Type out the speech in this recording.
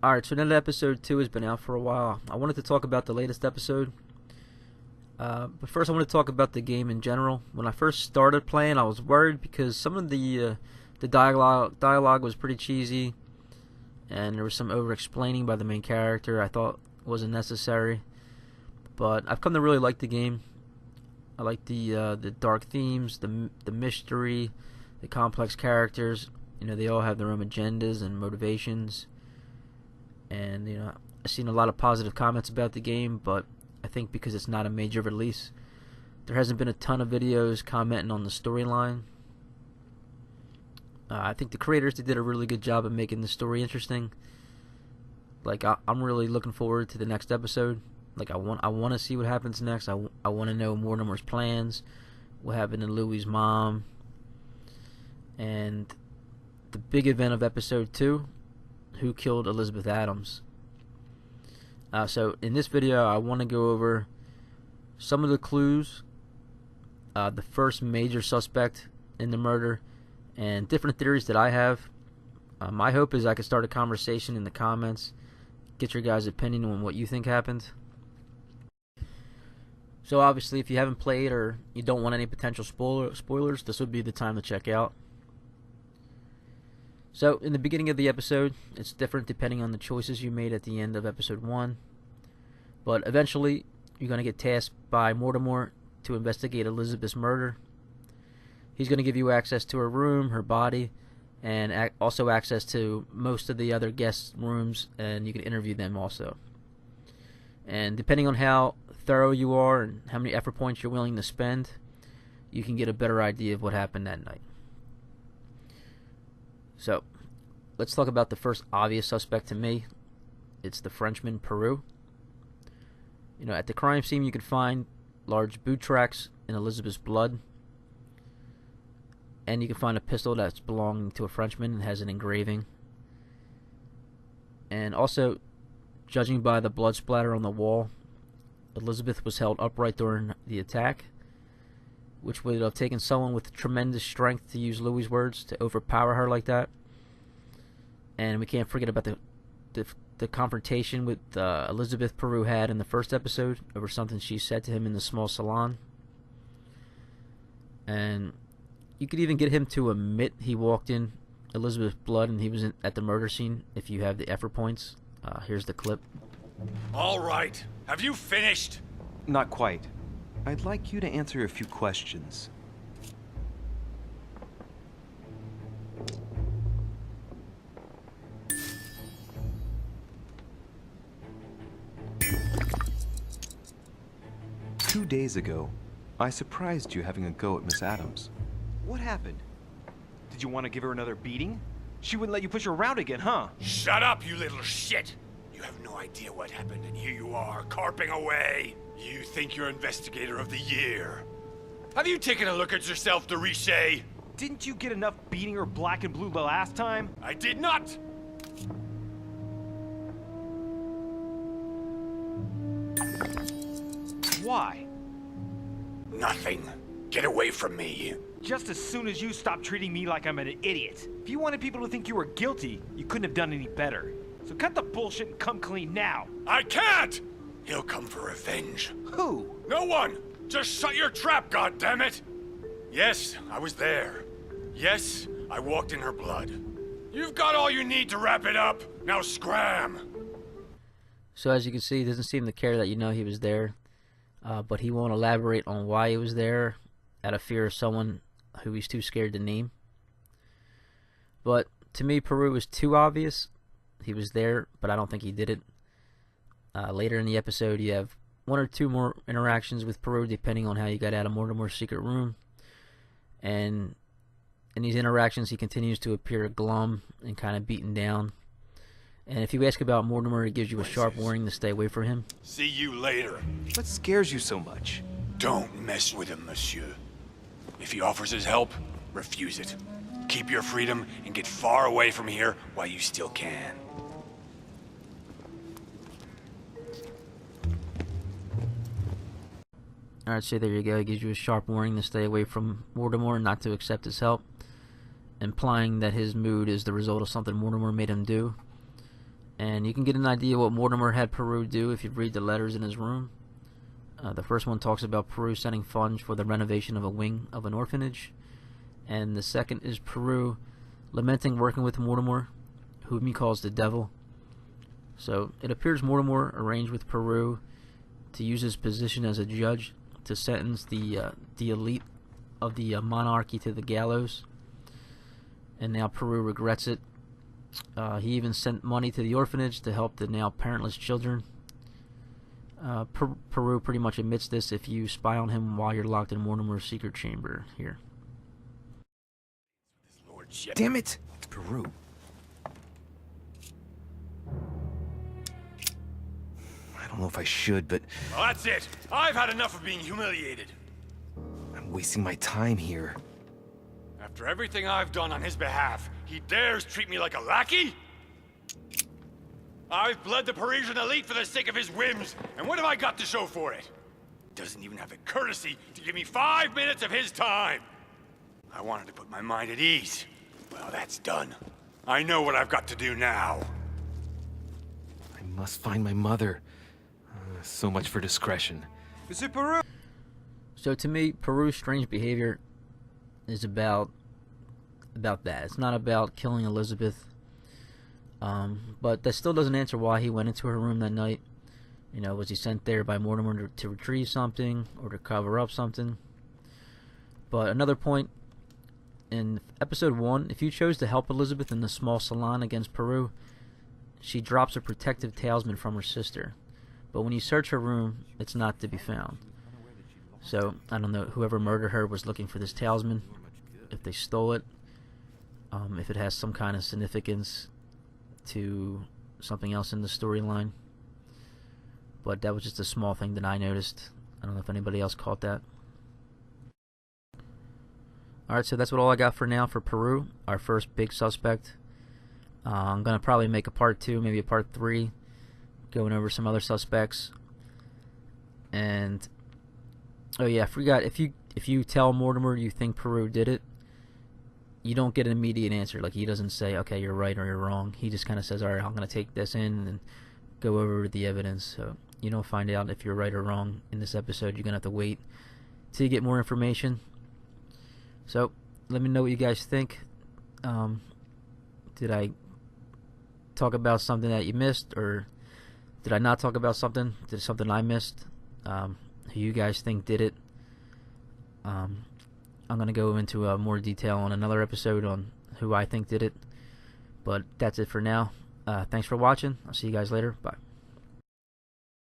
Alright, so now that episode 2 has been out for a while, I wanted to talk about the latest episode. But first I want to talk about the game in general. When I first started playing, I was worried because some of the dialogue was pretty cheesy, and there was some over-explaining by the main character I thought wasn't necessary. But I've come to really like the game. I like the dark themes, the mystery, the complex characters. You know, they all have their own agendas and motivations. And, you know, I've seen a lot of positive comments about the game, but I think because it's not a major release, there hasn't been a ton of videos commenting on the storyline. I think the creators, they did a really good job of making the story interesting. Like, I'm really looking forward to the next episode. Like, I want to see what happens next. I want to know Mortimer's plans, what happened to Louis's mom, and the big event of episode 2. Who killed Elizabeth Adams. So in this video I want to go over some of the clues, the first major suspect in the murder, and different theories that I have. My hope is I can start a conversation in the comments, get your guys' opinion on what you think happened. So obviously if you haven't played or you don't want any potential spoilers, this would be the time to check out. So, in the beginning of the episode, it's different depending on the choices you made at the end of episode 1. But eventually, you're going to get tasked by Mortimer to investigate Elizabeth's murder. He's going to give you access to her room, her body, and also access to most of the other guests' rooms, and you can interview them also. And depending on how thorough you are and how many effort points you're willing to spend, you can get a better idea of what happened that night. So, let's talk about the first obvious suspect to me. It's the Frenchman, Peru. You know, at the crime scene you can find large boot tracks in Elizabeth's blood. And you can find a pistol that's belonging to a Frenchman and has an engraving. And also, judging by the blood splatter on the wall, Elizabeth was held upright during the attack, which would have taken someone with tremendous strength, to use Louis' words, to overpower her like that. And we can't forget about the confrontation with Elizabeth Peru had in the first episode over something she said to him in the small salon. And you could even get him to admit he walked in Elizabeth's blood and he was at the murder scene if you have the effort points. Here's the clip. All right. Have you finished? Not quite. I'd like you to answer a few questions. Two days ago, I surprised you having a go at Miss Adams. What happened? Did you want to give her another beating? She wouldn't let you push her around again, huh? Shut up, you little shit! You have no idea what happened, and here you are, carping away. You think you're Investigator of the Year. Have you taken a look at yourself, Deriche? Didn't you get enough beating her black and blue the last time? I did not! Why? Nothing. Get away from me. Just as soon as you stop treating me like I'm an idiot. If you wanted people to think you were guilty, you couldn't have done any better. So cut the bullshit and come clean now. I can't! He'll come for revenge. Who? No one! Just shut your trap, goddammit! Yes, I was there. Yes, I walked in her blood. You've got all you need to wrap it up. Now scram! So as you can see, he doesn't seem to care that you know he was there. But he won't elaborate on why he was there, out of fear of someone who he's too scared to name. But to me, Peru was too obvious. He was there, but I don't think he did it. Later in the episode, you have one or two more interactions with Peru, depending on how you got out of Mortimer's secret room. And in these interactions, he continues to appear glum and kind of beaten down. And if you ask about Mortimer, he gives you a sharp warning to stay away from him. See you later. What scares you so much? Don't mess with him, monsieur. If he offers his help, refuse it. Keep your freedom and get far away from here while you still can. Alright, so there you go. He gives you a sharp warning to stay away from Mortimer and not to accept his help, implying that his mood is the result of something Mortimer made him do. And you can get an idea what Mortimer had Peru do if you read the letters in his room. The first one talks about Peru sending funds for the renovation of a wing of an orphanage. And the second is Peru lamenting working with Mortimer, whom he calls the devil. So it appears Mortimer arranged with Peru to use his position as a judge to sentence the elite of the monarchy to the gallows. And now Peru regrets it. He even sent money to the orphanage to help the now parentless children. Peru pretty much admits this if you spy on him while you're locked in Mortimer's secret chamber here. Damn it! Peru. I don't know if I should, but Well, that's it. I've had enough of being humiliated. I'm wasting my time here. After everything I've done on his behalf, he dares treat me like a lackey? I've bled the Parisian elite for the sake of his whims, and what have I got to show for it? Doesn't even have the courtesy to give me 5 minutes of his time. I wanted to put my mind at ease. Well, that's done. I know what I've got to do now. I must find my mother. So much for discretion. Monsieur Peru! So to me, Peru's strange behavior is about that. It's not about killing Elizabeth. But that still doesn't answer why he went into her room that night. You know, was he sent there by Mortimer to retrieve something or to cover up something? But another point, in episode 1, if you chose to help Elizabeth in the small salon against Peru, she drops a protective talisman from her sister. But when you search her room, it's not to be found. So, I don't know, whoever murdered her was looking for this talisman, if they stole it, if it has some kind of significance to something else in the storyline. But that was just a small thing that I noticed. I don't know if anybody else caught that. Alright, so that's all I got for now for Peru, our first big suspect. I'm going to probably make a part 2, maybe a part 3, going over some other suspects. And oh yeah, I forgot, if you tell Mortimer you think Peru did it, you don't get an immediate answer. Like, he doesn't say, okay, you're right or you're wrong. He just kind of says, alright, I'm going to take this in and go over the evidence. So you don't find out if you're right or wrong in this episode. You're going to have to wait till you get more information. So let me know what you guys think. Did I talk about something that you missed, or did I not talk about something? Did something I missed? Who you guys think did it? I'm going to go into more detail on another episode on who I think did it. But that's it for now. Thanks for watching. I'll see you guys later. Bye.